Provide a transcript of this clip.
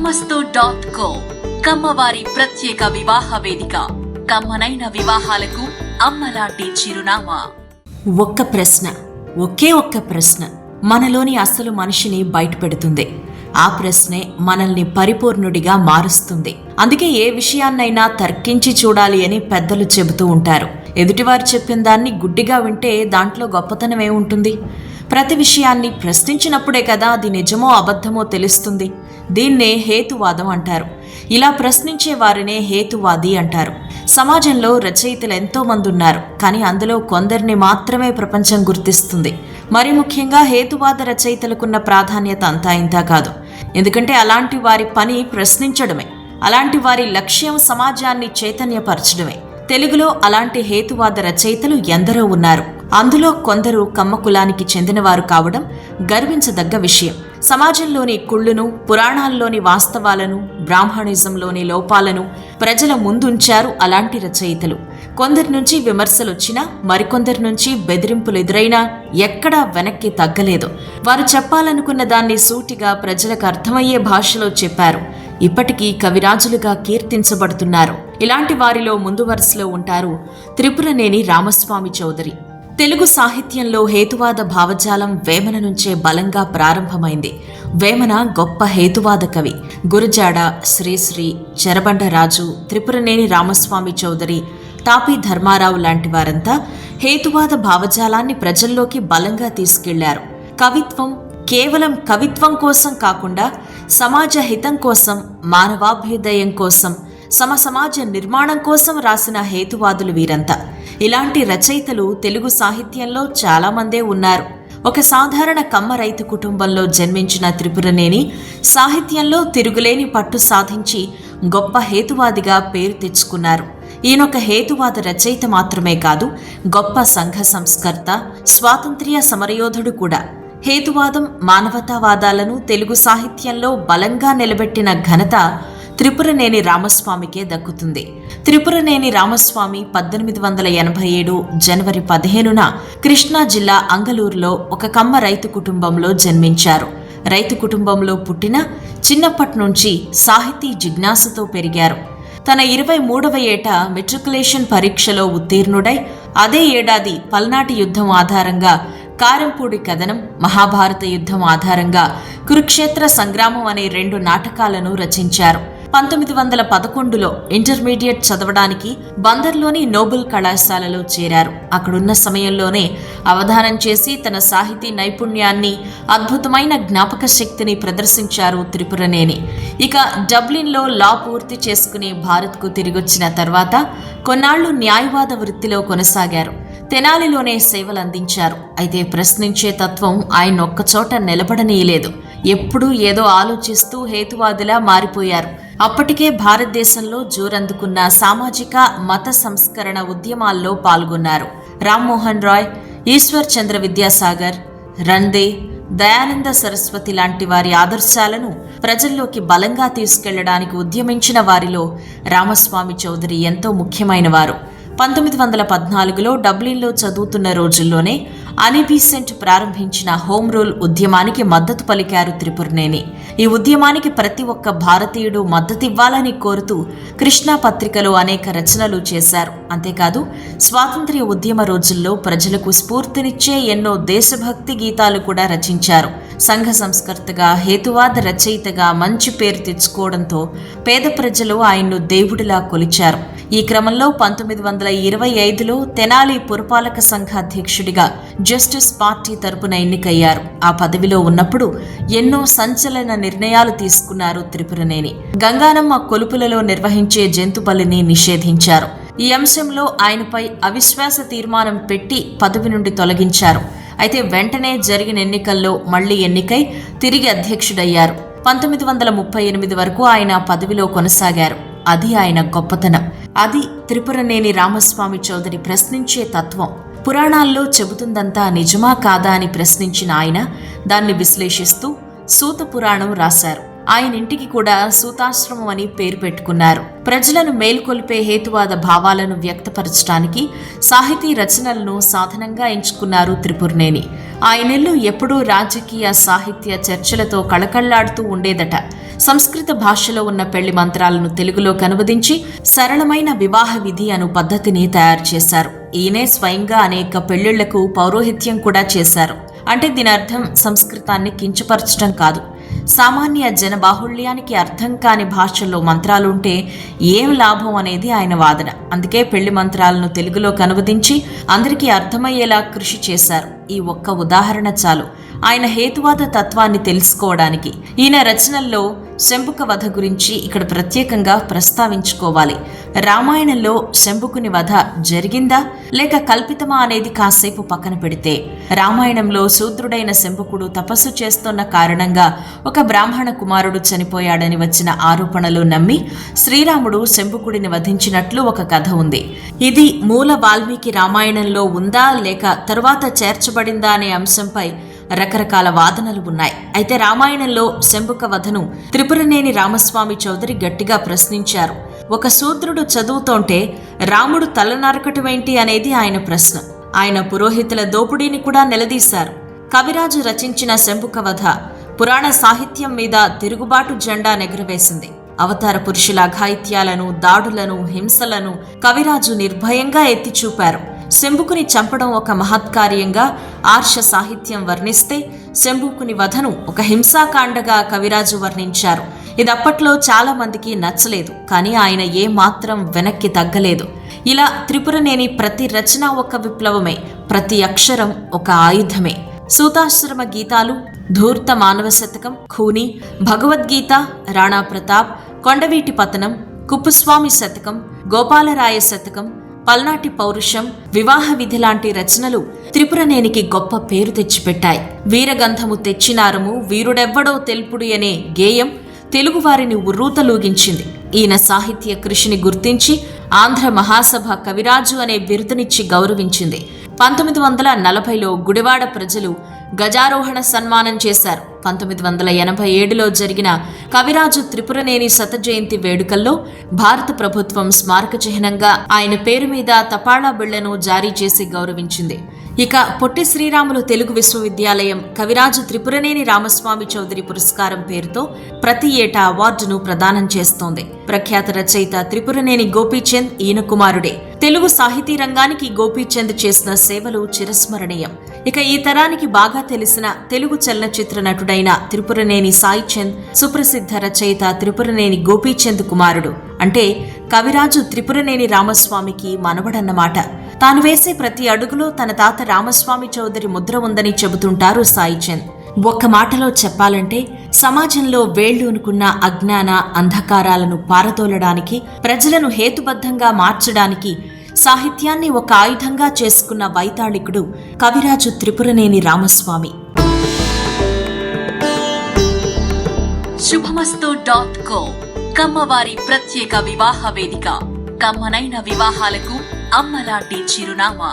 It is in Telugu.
కమ్మస్తు.co కమ్మవారి ప్రత్యేక వివాహ వేదిక. కమ్మనైన వివాహాలకు అమ్మలాంటి చిరునామా. ఒకే ఒక్క ప్రశ్న మనలోని అసలు మనిషిని బయటపెడుతుంది. ఆ ప్రశ్నే మనల్ని పరిపూర్ణుడిగా మారుస్తుంది. అందుకే ఏ విషయాన్నైనా తర్కించి చూడాలి అని పెద్దలు చెబుతూ ఉంటారు. ఎదుటివారు చెప్పిన దాన్ని గుడ్డిగా వింటే దాంట్లో గొప్పతనం ఏముంటుంది? ప్రతి విషయాన్ని ప్రశ్నించినప్పుడే కదా అది నిజమో అబద్ధమో తెలుస్తుంది. దీన్నే హేతువాదం అంటారు. ఇలా ప్రశ్నించే వారినే హేతువాది అంటారు. సమాజంలో రచయితలు ఎంతో మంది ఉన్నారు, కానీ అందులో కొందరిని మాత్రమే ప్రపంచం గుర్తిస్తుంది. మరి ముఖ్యంగా హేతువాద రచయితలకున్న ప్రాధాన్యత అంతా ఇంతా కాదు. ఎందుకంటే అలాంటి వారి పని ప్రశ్నించడమే. అలాంటి వారి లక్ష్యం సమాజాన్ని చైతన్యపరచడమే. తెలుగులో అలాంటి హేతువాద రచయితలు ఎందరో ఉన్నారు. అందులో కొందరు కమ్మ కులానికి చెందినవారు కావడం గర్వించదగ్గ విషయం. సమాజంలోని కుళ్ళును, పురాణాల్లోని వాస్తవాలను, బ్రాహ్మణిజంలోని లోపాలను ప్రజల ముందుంచారు అలాంటి రచయితలు. కొందరి నుంచి విమర్శలొచ్చినా, మరికొందరి నుంచి బెదిరింపులు ఎదురైనా ఎక్కడా వెనక్కి తగ్గలేదు. వారు చెప్పాలనుకున్న దాన్ని సూటిగా ప్రజలకు అర్థమయ్యే భాషలో చెప్పారు. ఇప్పటికీ కవిరాజులుగా కీర్తించబడుతున్నారు. ఇలాంటి వారిలో ముందు వరుసలో ఉంటారు త్రిపురనేని రామస్వామి చౌదరి. తెలుగు సాహిత్యంలో హేతువాద భావజాలం వేమన నుంచే బలంగా ప్రారంభమైంది. వేమన గొప్ప హేతువాద కవి. గురజాడ, శ్రీశ్రీ, చెరబండరాజు, త్రిపురనేని రామస్వామి చౌదరి, తాపీ ధర్మారావు లాంటి వారంతా హేతువాద భావజాలాన్ని ప్రజల్లోకి బలంగా తీసుకెళ్లారు. కవిత్వం కేవలం కవిత్వం కోసం కాకుండా సమాజ హితం కోసం, మానవాభ్యుదయం కోసం, సమాజ నిర్మాణం కోసం రాసిన హేతువాదులు వీరంతా. ఇలాంటి రచయితలు తెలుగు సాహిత్యంలో చాలామందే ఉన్నారు. ఒక సాధారణ కమ్మ రైతు కుటుంబంలో జన్మించిన త్రిపురనేని సాహిత్యంలో తిరుగులేని పట్టు సాధించి గొప్ప హేతువాదిగా పేరు తెచ్చుకున్నారు. ఈయనొక హేతువాద రచయిత మాత్రమే కాదు, గొప్ప సంఘ సంస్కర్త, స్వాతంత్ర్య సమరయోధుడు కూడా. హేతువాదం, మానవతావాదాలను తెలుగు సాహిత్యంలో బలంగా నిలబెట్టిన ఘనత త్రిపురనేని రామస్వామికే దక్కుతుంది. త్రిపురనేని రామస్వామి 1887 జనవరి 15న కృష్ణా జిల్లా అంగలూరులో ఒక కమ్మ రైతు కుటుంబంలో జన్మించారు. రైతు కుటుంబంలో పుట్టిన చిన్నప్పటి నుంచి సాహితీ జిజ్ఞాసతో పెరిగారు. తన 23వ ఏట మెట్రికులేషన్ పరీక్షలో ఉత్తీర్ణుడై అదే ఏడాది పల్నాటి యుద్ధం ఆధారంగా కారంపూడి కథనం, మహాభారత యుద్ధం ఆధారంగా కురుక్షేత్ర సంగ్రామం అనే 2 నాటకాలను రచించారు. 1911లో ఇంటర్మీడియట్ చదవడానికి బందర్లోని నోబెల్ కళాశాలలో చేరారు. అక్కడున్న సమయంలోనే అవధానం చేసి తన సాహితీ నైపుణ్యాన్ని, అద్భుతమైన జ్ఞాపక శక్తిని ప్రదర్శించారు త్రిపురనేని. ఇక డబ్లిన్లో లా పూర్తి చేసుకుని భారత్కు తిరిగొచ్చిన తర్వాత కొన్నాళ్లు న్యాయవాద వృత్తిలో కొనసాగారు. తెనాలిలోనే సేవలందించారు. అయితే ప్రశ్నించే తత్వం ఆయన ఒక్కచోట నిలబడనీయలేదు. ఎప్పుడూ ఏదో ఆలోచిస్తూ హేతువాదిలా మారిపోయారు. అప్పటికే భారతదేశంలో జోరందుకున్న సామాజిక, మత సంస్కరణ ఉద్యమాల్లో పాల్గొన్నారు. రామ్మోహన్ రాయ్, ఈశ్వర్ చంద్ర విద్యాసాగర్, రందే, దయానంద సరస్వతి లాంటి వారి ఆదర్శాలను ప్రజల్లోకి బలంగా తీసుకెళ్లడానికి ఉద్యమించిన వారిలో రామస్వామి చౌదరి ఎంతో ముఖ్యమైన వారు. 1914లో డబ్లిన్లో చదువుతున్న రోజుల్లోనే అని బీసెంట్ ప్రారంభించిన హోమ్ రూల్ ఉద్యమానికి మద్దతు పలికారు త్రిపురనేని. ఈ ఉద్యమానికి ప్రతి ఒక్క భారతీయుడు మద్దతివ్వాలని కోరుతూ కృష్ణా పత్రికలో అనేక రచనలు చేశారు. అంతేకాదు స్వాతంత్ర్య ఉద్యమ రోజుల్లో ప్రజలకు స్ఫూర్తినిచ్చే ఎన్నో దేశభక్తి గీతాలు కూడా రచించారు. సంఘ సంస్కర్తగా, హేతువాద రచయితగా మంచి పేరు తెచ్చుకోవడంతో పేద ప్రజలు ఆయన్ను దేవుడిలా కొలిచారు. ఈ క్రమంలో 1925లో తెనాలి పురపాలక సంఘ అధ్యక్షుడిగా జస్టిస్ పార్టీ తరపున ఎన్నికయ్యారు. ఆ పదవిలో ఉన్నప్పుడు ఎన్నో సంచలన నిర్ణయాలు తీసుకున్నారు త్రిపురనేని. గంగానమ్మ కొలుపులలో నిర్వహించే జంతు బలిని నిషేధించారు. ఈ అంశంలో ఆయనపై అవిశ్వాస తీర్మానం పెట్టి పదవి నుండి తొలగించారు. అయితే వెంటనే జరిగిన ఎన్నికల్లో మళ్లీ ఎన్నికై తిరిగి అధ్యక్షుడయ్యారు. 1938 వరకు ఆయన పదవిలో కొనసాగారు. అది ఆయన గొప్పతనం. అది త్రిపురనేని రామస్వామి చౌదరి ప్రశ్నించే తత్వం. పురాణాల్లో చెబుతుందంతా నిజమా కాదా అని ప్రశ్నించిన ఆయన దాన్ని విశ్లేషిస్తూ సూత పురాణం రాశారు. ఆయన ఇంటికి కూడా సూతాశ్రమం అని పేరు పెట్టుకున్నారు. ప్రజలను మేల్కొల్పే హేతువాద భావాలను వ్యక్తపరచడానికి సాహితీ రచనలను సాధనంగా ఎంచుకున్నారు త్రిపురనేని. ఆయనెల్లు ఎప్పుడూ రాజకీయ సాహిత్య చర్చలతో కళకళ్లాడుతూ ఉండేదట. సంస్కృత భాషలో ఉన్న పెళ్లి మంత్రాలను తెలుగులోకి అనువదించి సరళమైన వివాహ విధి అను పద్ధతిని తయారు చేశారు. ఈయనే స్వయంగా అనేక పెళ్లిళ్లకు పౌరోహిత్యం కూడా చేశారు. అంటే దీని అర్థం సంస్కృతాన్ని కించపరచడం కాదు. సామాన్య జనబాహుళ్యానికి అర్థం కాని భాషల్లో మంత్రాలుంటే ఏం లాభం అనేది ఆయన వాదన. అందుకే పెళ్లి మంత్రాలను తెలుగులోకి అనువదించి అందరికీ అర్థమయ్యేలా కృషి చేశారు. ఈ ఒక్క ఉదాహరణ చాలు ఆయన హేతువాద తత్వాన్ని తెలుసుకోవడానికి. ఈయన రచనల్లో శంభుక వధ గురించి ఇక్కడ ప్రత్యేకంగా ప్రస్తావించుకోవాలి. రామాయణంలో శంభుకుని వధ జరిగిందా లేక కల్పితమా అనేది కాసేపు పక్కన పెడితే, రామాయణంలో శూద్రుడైన శంభుకుడు తపస్సు చేస్తున్న కారణంగా ఒక బ్రాహ్మణ కుమారుడు చనిపోయాడని వచ్చిన ఆరోపణలు నమ్మి శ్రీరాముడు శంభుకుడిని వధించినట్లు ఒక కథ ఉంది. ఇది మూల వాల్మీకి రామాయణంలో ఉందా లేక తరువాత చేర్చబడిందా అనే అంశంపై రకరకాల వాదనలు ఉన్నాయి. అయితే రామాయణంలో శంభుక వధను త్రిపురనేని రామస్వామి చౌదరి గట్టిగా ప్రశ్నించారు. ఒక శూద్రుడు చదువుతోంటే రాముడు తల నరకటమేంటి అనేది ఆయన ప్రశ్న. ఆయన పురోహితుల దోపిడీని కూడా నిలదీశారు. కవిరాజు రచించిన శంభుక వధ పురాణ సాహిత్యం మీద తిరుగుబాటు జెండా ఎగురవేసింది. అవతార పురుషుల అఘాయిత్యాలను, దాడులను, హింసలను కవిరాజు నిర్భయంగా ఎత్తిచూపారు. శంభుకుని చంపడం ఒక మహత్కార్యంగా ఆర్ష సాహిత్యం వర్ణిస్తే, శంభుకుని వధను ఒక హింసాకాండగా కవిరాజు వర్ణించారు. ఇది అప్పట్లో చాలా మందికి నచ్చలేదు, కానీ ఆయన ఏమాత్రం వెనక్కి తగ్గలేదు. ఇలా త్రిపురనేని ప్రతి రచన ఒక విప్లవమే, ప్రతి అక్షరం ఒక ఆయుధమే. సూతాశ్రమ గీతాలు, ధూర్త మానవ శతకం, ఖూని, భగవద్గీత, రాణా ప్రతాప్, కొండవీటి పతనం, కుప్పస్వామి శతకం, గోపాలరాయ శతకం, పల్నాటి పౌరుషం, వివాహ విధి లాంటి రచనలు త్రిపురనేనికి గొప్ప పేరు తెచ్చిపెట్టాయి. వీరగంధము తెచ్చినారము వీరుడెవ్వడో తెలుపుడు అనే గేయం తెలుగువారిని ఉర్రూతలూగించింది. ఈయన సాహిత్య కృషిని గుర్తించి ఆంధ్ర మహాసభ కవిరాజు అనే బిరుదునిచ్చి గౌరవించింది. 1940లో గుడివాడ ప్రజలు గజారోహణ సన్మానం చేశారు. 1987లో జరిగిన కవిరాజు త్రిపురనేని శత జయంతి వేడుకల్లో భారత ప్రభుత్వం స్మారక చిహ్నంగా ఆయన పేరు మీద తపాళా బిళ్లను జారీ చేసి గౌరవించింది. ఇక పొట్టి శ్రీరాములు తెలుగు విశ్వవిద్యాలయం కవిరాజు త్రిపురనేని రామస్వామి చౌదరి పురస్కారం పేరుతో ప్రతి ఏటా అవార్డును ప్రదానం చేస్తోంది. ప్రఖ్యాత రచయిత త్రిపురనేని గోపీచంద్ ఈయన కుమారుడే. తెలుగు సాహితీ రంగానికి గోపీచంద్ చేసిన సేవలు చిరస్మరణీయం. ఇక ఈ తరానికి బాగా తెలిసిన తెలుగు చలనచిత్ర నటుడైన త్రిపురనేని సాయిచంద్ సుప్రసిద్ధ రచయిత త్రిపురనేని గోపీచంద్ కుమారుడు. అంటే కవిరాజు త్రిపురనేని రామస్వామికి మనవడన్నమాట. తాను వేసే ప్రతి అడుగులో తన తాత రామస్వామి చౌదరి ముద్ర ఉందని చెబుతుంటారు సాయిచంద్. ఒక్క మాటలో చెప్పాలంటే సమాజంలో వేళ్లూనుకున్న అజ్ఞాన అంధకారాలను పారదోలడానికి, ప్రజలను హేతుబద్ధంగా మార్చడానికి సాహిత్యాన్ని ఒక ఆయుధంగా చేసుకున్న వైతాళికుడు కవిరాజు త్రిపురనేని రామస్వామి. శుభమస్తు.co కమ్మవారి ప్రత్యేక వివాహ వేదిక. కమ్మనైన వివాహాలకు అమ్మలాంటి చిరునామా.